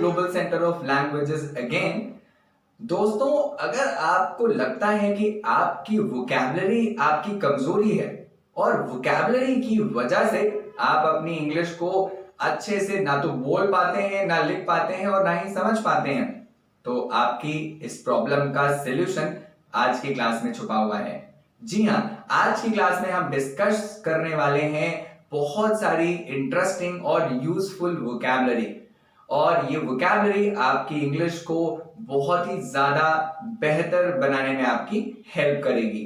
Global centre of languages again. दोस्तों, अगर आपको लगता है कि आपकी वोकैबुलरी आपकी कमजोरी है और वोकैबुलरी की वजह से आप अपनी इंग्लिश को अच्छे से ना तो बोल पाते हैं, ना लिख पाते हैं और ना ही समझ पाते हैं, तो आपकी इस प्रॉब्लम का सलूशन आज की क्लास में छुपा हुआ है। जी हाँ, आज की क्लास में हम डिस्कस करने वाले हैं बहुत सारी इंटरेस्टिंग और यूजफुल वोकैबुलरी, और ये वोकैबुलरी आपकी इंग्लिश को बहुत ही ज्यादा बेहतर बनाने में आपकी हेल्प करेगी।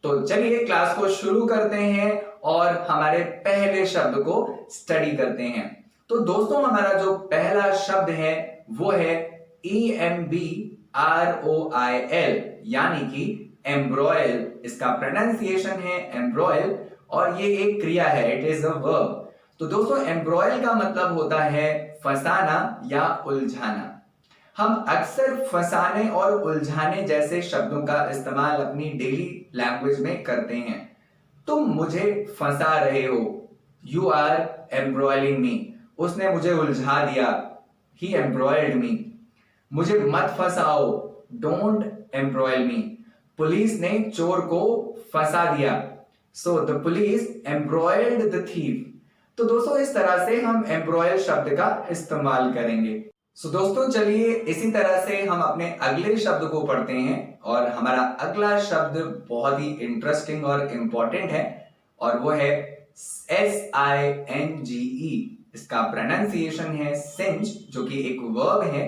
तो चलिए क्लास को शुरू करते हैं और हमारे पहले शब्द को स्टडी करते हैं। तो दोस्तों, हमारा जो पहला शब्द है वो है EMBROIL, यानी कि एम्ब्रॉयल। इसका प्रोनाउंसिएशन है एम्ब्रॉयल और ये एक क्रिया है, इट इज अ वर्ब। तो दोस्तों, एम्ब्रॉयल का मतलब होता है फंसाना या उलझाना। हम अक्सर फंसाने और उलझाने जैसे शब्दों का इस्तेमाल अपनी डेली लैंग्वेज में करते हैं। तुम मुझे फंसा रहे हो, यू आर एम्ब्रॉयलिंग मी। उसने मुझे उलझा दिया, ही एम्ब्रॉयल्ड मी। मुझे मत फंसाओ, डोंट एम्ब्रॉयल मी। पुलिस ने चोर को फंसा दिया, so the police embroiled the thief. तो दोस्तों, इस तरह से हम एम्ब्रॉयल शब्द का इस्तेमाल करेंगे। सो दोस्तों, चलिए इसी तरह से हम अपने अगले शब्द को पढ़ते हैं, और हमारा अगला शब्द बहुत ही इंटरेस्टिंग और इंपॉर्टेंट है, और वो है SINGE। इसका प्रोनाउंसिएशन है सिंज, जो कि एक वर्ब है,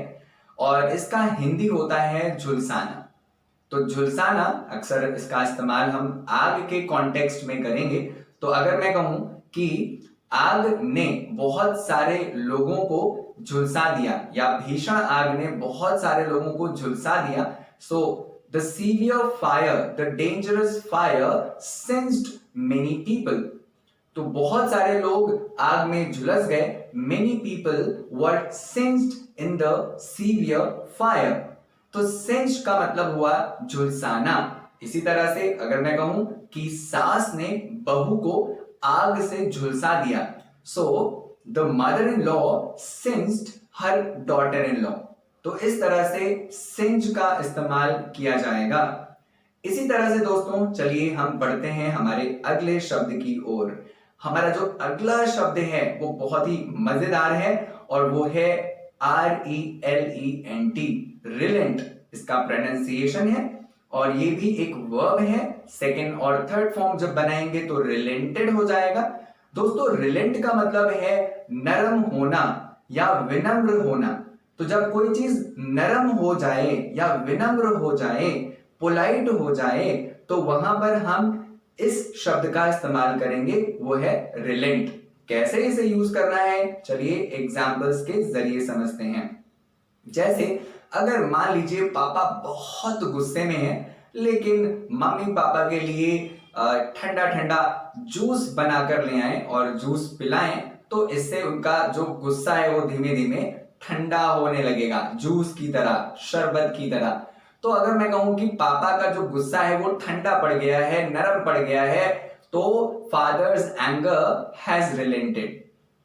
और इसका हिंदी होता है झुलसाना। तो झुलसाना अक्सर इसका इस्तेमाल हम आग के कॉन्टेक्स्ट में करेंगे। तो अगर मैं कहूं कि आग ने बहुत सारे लोगों को झुलसा दिया, या भीषण आग ने बहुत सारे लोगों को झुलसा दिया, so the severe fire, the dangerous fire singed many people. तो बहुत सारे लोग आग में झुलस गए, many people were singed in the severe fire. तो सिंज का मतलब हुआ झुलसाना। इसी तरह से अगर मैं कहूं कि सास ने बहू को आग से झुलसा दिया, so the mother in law singed her daughter in law. तो इस तरह से सिंज का इस्तेमाल किया जाएगा। इसी तरह से दोस्तों, चलिए हम बढ़ते हैं हमारे अगले शब्द की ओर। हमारा जो अगला शब्द है वो बहुत ही मजेदार है, और वो है RELENT, रिलेंट। इसका प्रोनाउंसिएशन है, और ये भी एक वर्ब है। सेकंड और थर्ड फॉर्म जब बनाएंगे तो रिलेंटेड हो जाएगा। दोस्तों, रिलेंट का मतलब है नरम होना या विनम्र होना। तो जब कोई चीज नरम हो जाए या विनम्र हो जाए, पोलाइट हो जाए, तो वहां पर हम इस शब्द का इस्तेमाल करेंगे, वो है रिलेंट। कैसे इसे यूज करना है, चलिए एग्जाम्पल्स के जरिए समझते हैं। जैसे अगर मान लीजिए पापा बहुत गुस्से में हैं, लेकिन मम्मी पापा के लिए ठंडा ठंडा जूस बनाकर ले आए और जूस पिलाएं, तो इससे उनका जो गुस्सा है वो धीमे धीमे ठंडा होने लगेगा, जूस की तरह, शरबत की तरह। तो अगर मैं कहूं कि पापा का जो गुस्सा है वो ठंडा पड़ गया है, नरम पड़ गया है, तो फादर्स एंगर हैज रिलेंटेड।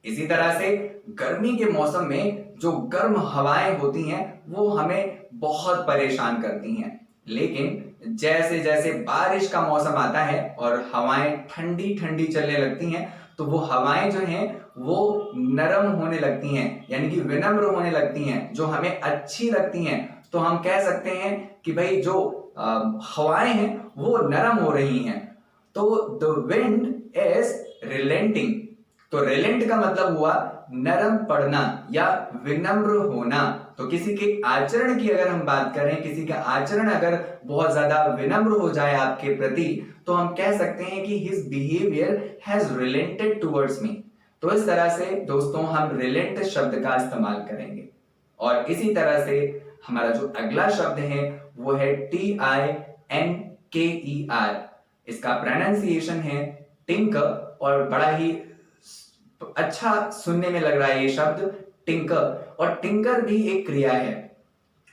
इसी तरह से गर्मी के मौसम में जो गर्म हवाएं होती हैं वो हमें बहुत परेशान करती हैं, लेकिन जैसे जैसे बारिश का मौसम आता है और हवाएं ठंडी ठंडी चलने लगती हैं, तो वो हवाएं जो हैं वो नरम होने लगती हैं, यानी कि विनम्र होने लगती हैं, जो हमें अच्छी लगती हैं। तो हम कह सकते हैं कि भाई जो हवाएं हैं वो नरम हो रही हैं। तो द विंड इज रिलेंटिंग। तो रिलेंट का मतलब हुआ नरम पड़ना या विनम्र होना। तो किसी के आचरण की अगर हम बात करें, किसी का आचरण अगर बहुत ज्यादा विनम्र हो जाए आपके प्रति, तो हम कह सकते हैं कि his behaviour has relented towards me. तो इस तरह से दोस्तों हम रिलेंट शब्द का इस्तेमाल करेंगे। और इसी तरह से हमारा जो अगला शब्द है वो है TINKER। इसका प्रोनाउंसिएशन है टिंकर, और बड़ा ही अच्छा सुनने में लग रहा है ये शब्द टिंकर। और टिंकर भी एक क्रिया है,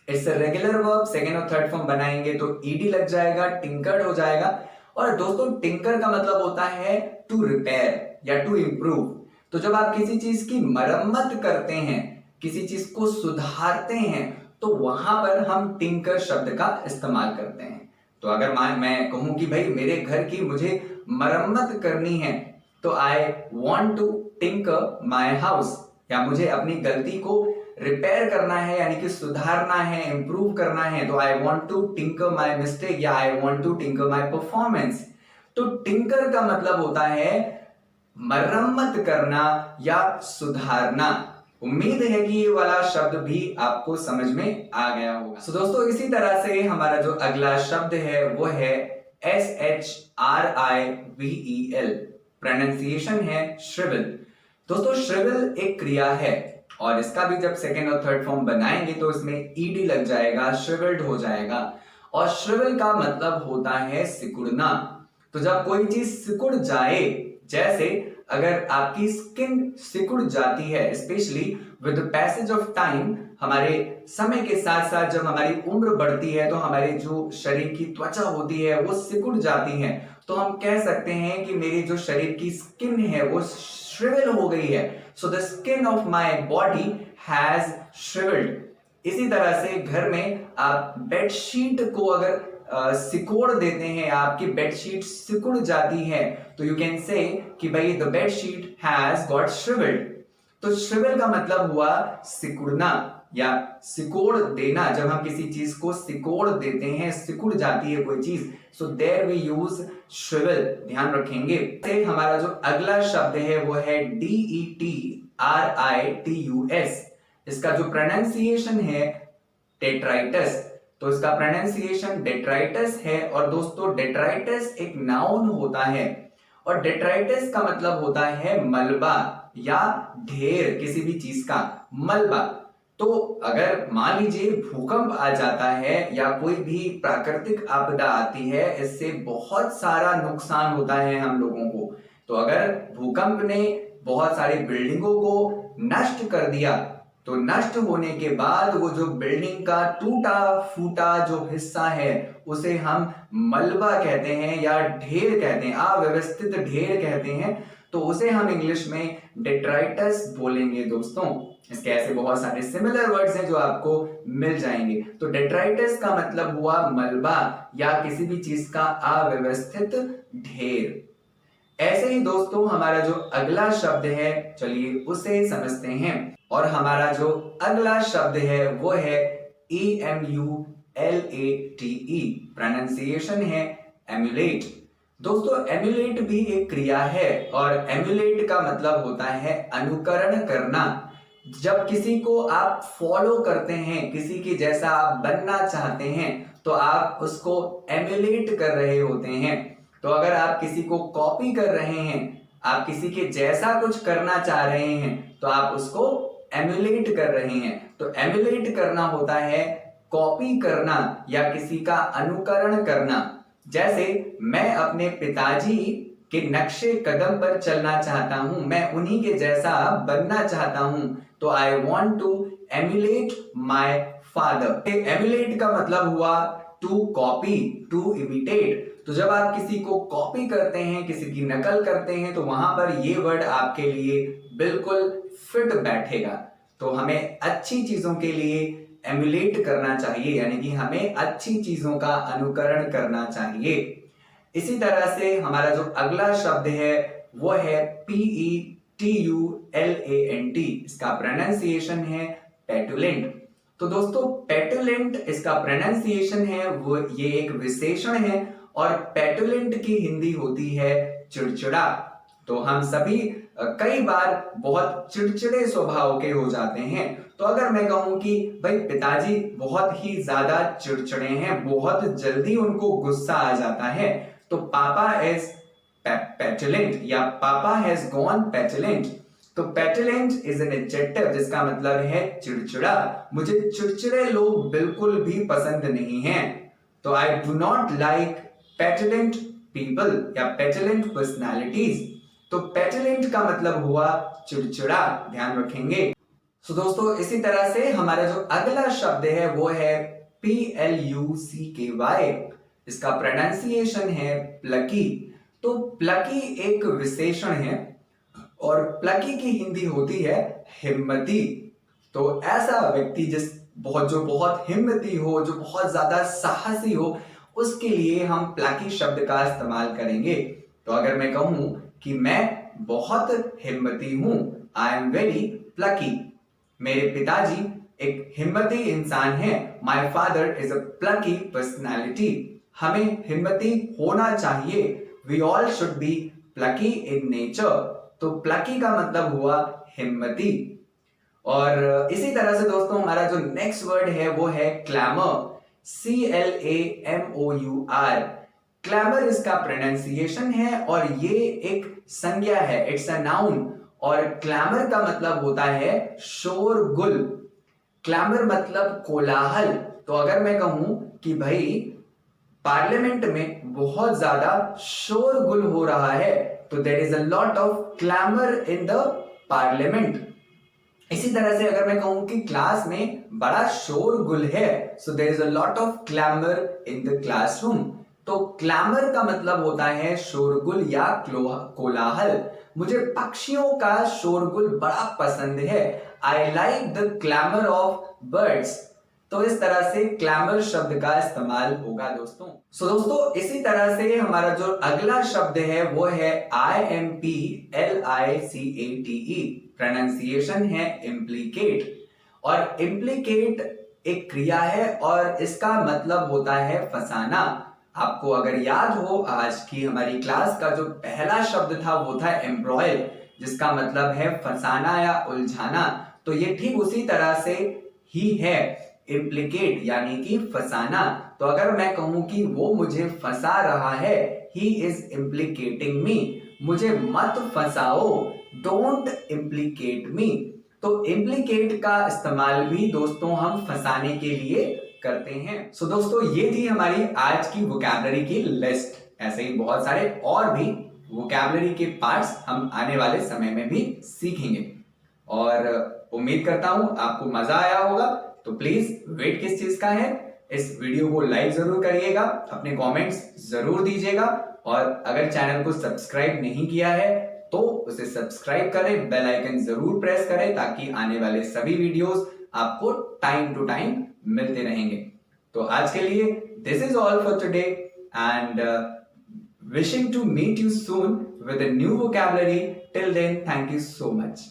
it's a regular verb. Second और थर्ड फॉर्म बनाएंगे तो ईडी लग जाएगा, टिंकर्ड हो जाएगा। और दोस्तों, टिंकर का मतलब होता है टू रिपेयर या टू इंप्रूव। तो जब आप किसी चीज की मरम्मत करते हैं, किसी चीज को सुधारते हैं तो वहां पर हम टिंकर शब्द का इस्तेमाल करते हैं। तो अगर मैं कहूं कि भाई मेरे घर की मुझे मरम्मत करनी है तो I want to tinker my house, या मुझे अपनी गलती को रिपेयर करना है यानी कि सुधारना है, इंप्रूव करना है, तो I want to tinker my mistake या I want to tinker my performance. तो टिंकर का मतलब होता है मरम्मत करना या सुधारना। उम्मीद है कि ये वाला शब्द भी आपको समझ में आ गया होगा। तो दोस्तों इसी तरह से हमारा जो अगला शब्द है वो है SHRIVEL, प्रोनाउंसिएशन है श्रिवल। दोस्तों श्रिवल एक क्रिया है और इसका भी जब सेकेंड और थर्ड फॉर्म बनाएंगे तो इसमें ईडी लग जाएगा, श्रिवल्ड हो जाएगा। और श्रिवल का मतलब होता है सिकुड़ना। तो जब कोई चीज सिकुड़ जाए, जैसे अगर आपकी स्किन सिकुड़ जाती है, specially with the passage of time, हमारे समय के साथ साथ जब हमारी उम्र बढ़ती है तो हमारे जो शरीर की त्वचा होती है वो सिकुड़ जाती है, तो हम कह सकते हैं कि मेरी जो शरीर की स्किन है वो श्रिवल हो गई है। So the skin of my body has shrivelled. इसी तरह से घर में आप बेडशीट को अगर सिकोड़ देते हैं, आपकी बेडशीट सिकुड़ जाती है, तो यू कैन से कि भाई the bedsheet has got shrivelled. तो श्रिवल का मतलब हुआ सिकुड़ना या सिकोड़ देना। जब हम किसी चीज को सिकोड़ देते हैं, सिकुड़ जाती है कोई चीज, सो देयर वी यूज श्रिवल, ध्यान रखेंगे। हमारा जो अगला शब्द है वो है DETRITUS। इसका जो प्रोनाउंसिएशन है डेट्राइटस, तो इसका प्रोनाउंसिएशन डेट्राइटस है। और दोस्तों डेट्राइटस एक नाउन होता है और डेट्राइटस का मतलब होता है मलबा या ढेर, किसी भी चीज का मलबा। तो अगर मान लीजिए भूकंप आ जाता है या कोई भी प्राकृतिक आपदा आती है, इससे बहुत सारा नुकसान होता है हम लोगों को। तो अगर भूकंप ने बहुत सारी बिल्डिंगों को नष्ट कर दिया, तो नष्ट होने के बाद वो जो बिल्डिंग का टूटा फूटा जो हिस्सा है उसे हम मलबा कहते हैं या ढेर कहते हैं, अव्यवस्थित ढेर कहते हैं। तो उसे हम इंग्लिश में डेट्राइटस बोलेंगे दोस्तों। इसके ऐसे बहुत सारे सिमिलर वर्ड्स हैं जो आपको मिल जाएंगे। तो डेट्राइटस का मतलब हुआ मलबा या किसी भी चीज का अव्यवस्थित ढेर। ऐसे ही दोस्तों हमारा जो अगला शब्द है, चलिए उसे समझते हैं। और हमारा जो अगला शब्द है वो है EMULATE, प्रोनाउंसिएशन है एम्युलेट। दोस्तों एम्युलेट भी एक क्रिया है और एम्युलेट का मतलब होता है अनुकरण करना। जब किसी को आप फॉलो करते हैं, किसी के जैसा आप बनना चाहते हैं, तो आप उसको एम्युलेट कर रहे होते हैं। तो अगर आप किसी को कॉपी कर रहे हैं, आप किसी के जैसा कुछ करना चाह रहे हैं, तो आप उसको एम्युलेट कर रहे हैं। तो एम्युलेट करना होता है कॉपी करना या किसी का अनुकरण करना। जैसे मैं अपने पिताजी के नक्शे कदम पर चलना चाहता हूं, मैं उन्हीं के जैसा बनना चाहता हूं, तो I want to emulate my father. Emulate का मतलब हुआ टू कॉपी, टू इमिटेट। तो जब आप किसी को कॉपी करते हैं, किसी की नकल करते हैं, तो वहां पर ये वर्ड आपके लिए बिल्कुल फिट बैठेगा। तो हमें अच्छी चीजों के लिए एम्युलेट करना चाहिए, यानी कि हमें अच्छी चीजों का अनुकरण करना चाहिए। इसी तरह से हमारा जो अगला शब्द है वो है PETULANT। इसका प्रोनाउंसिएशन है पेटुलेंट। तो दोस्तों पेटुलेंट इसका प्रोनाउंसिएशन है वो, ये एक विशेषण है और पेटुलेंट की हिंदी होती है चिड़चिड़ा। तो हम सभी कई बार बहुत चिड़चिड़े स्वभाव के हो जाते हैं। तो अगर मैं कहूं कि भाई पिताजी बहुत ही ज्यादा चिड़चिड़े हैं, बहुत जल्दी उनको गुस्सा आ जाता है, तो पापा इज पेटुलेंट या पापा हैज गॉन पेटुलेंट। तो पेटुलेंट इज एन एडजेक्टिव जिसका मतलब है चिड़चिड़ा। मुझे चिड़चिड़े लोग बिल्कुल भी पसंद नहीं हैं। तो I do not like petulant people या पेटुलेंट पर्सनैलिटीज। तो पेटुलेंट का मतलब हुआ चिड़चिड़ा, ध्यान रखेंगे। सो दोस्तों इसी तरह से हमारा जो अगला शब्द है वो है PLUCKY। इसका प्रोनाउंसिएशन है प्लकी। तो प्लकी एक विशेषण है और प्लकी की हिंदी होती है हिम्मती। तो ऐसा व्यक्ति जो बहुत हिम्मती हो, जो बहुत ज्यादा साहसी हो, उसके लिए हम प्लकी शब्द का इस्तेमाल करेंगे। तो अगर मैं कहूं कि मैं बहुत हिम्मती हूं, आई एम वेरी प्लकी, मेरे पिताजी एक हिम्मती इंसान है, my father is a plucky personality, हमें हिम्मती होना चाहिए, we all should be plucky in nature. तो प्लकी का मतलब हुआ हिम्मती। और इसी तरह से दोस्तों हमारा जो नेक्स्ट वर्ड है वो है क्लैमर, CLAMOUR। क्लैमर इसका प्रोनाउंसिएशन है और ये एक संज्ञा है, इट्स अ नाउन। और क्लैमर का मतलब होता है शोरगुल। क्लैमर मतलब कोलाहल। तो अगर मैं कहूं कि भाई पार्लियामेंट में बहुत ज्यादा शोरगुल हो रहा है, तो there is a lot of clamour in the parliament. इसी तरह से अगर मैं कहूं कि क्लास में बड़ा शोरगुल है, so there is a lot of clamour in the classroom. तो क्लैमर का मतलब होता है शोरगुल या कोलाहल। मुझे पक्षियों का शोरगुल बड़ा पसंद है, I like the clamour of birds. तो इस तरह से क्लैमर शब्द का इस्तेमाल होगा दोस्तों। सो दोस्तों इसी तरह से हमारा जो अगला शब्द है वो है IMPLICATE, प्रोनाउंसिएशन है इम्प्लीकेट। और इम्प्लीकेट एक क्रिया है और इसका मतलब होता है फंसाना। आपको अगर याद हो, आज की हमारी क्लास का जो पहला शब्द था वो था एम्ब्रॉयल, जिसका मतलब है फंसाना या उलझाना। तो ये ठीक उसी तरह से ही है, इम्प्लीकेट यानी कि फंसाना। तो अगर मैं कहूं कि वो मुझे फंसा रहा है, ही इज इम्प्लीकेटिंग मी, मुझे मत फंसाओ, डोंट इम्प्लीकेट मी। तो इम्प्लीकेट का इस्तेमाल भी दोस्तों हम फंसाने के लिए करते हैं। सो दोस्तों ये थी हमारी आज की वोकैबुलरी की लिस्ट। ऐसे ही बहुत सारे और भी वोकैबुलरी के पार्ट्स हम आने वाले समय में भी सीखेंगे। और उम्मीद करता हूं आपको मजा आया होगा। तो प्लीज वेट किस चीज का है, इस वीडियो को लाइक जरूर करिएगा, अपने कमेंट्स जरूर दीजिएगा, और अगर चैनल को सब्सक्राइब नहीं किया है तो उसे सब्सक्राइब करें, बेल आइकन जरूर प्रेस करें, ताकि आने वाले सभी वीडियोस आपको टाइम टू टाइम मिलते रहेंगे। तो आज के लिए this is all for today, and wishing to meet you soon with a new vocabulary. Till then, thank you so much.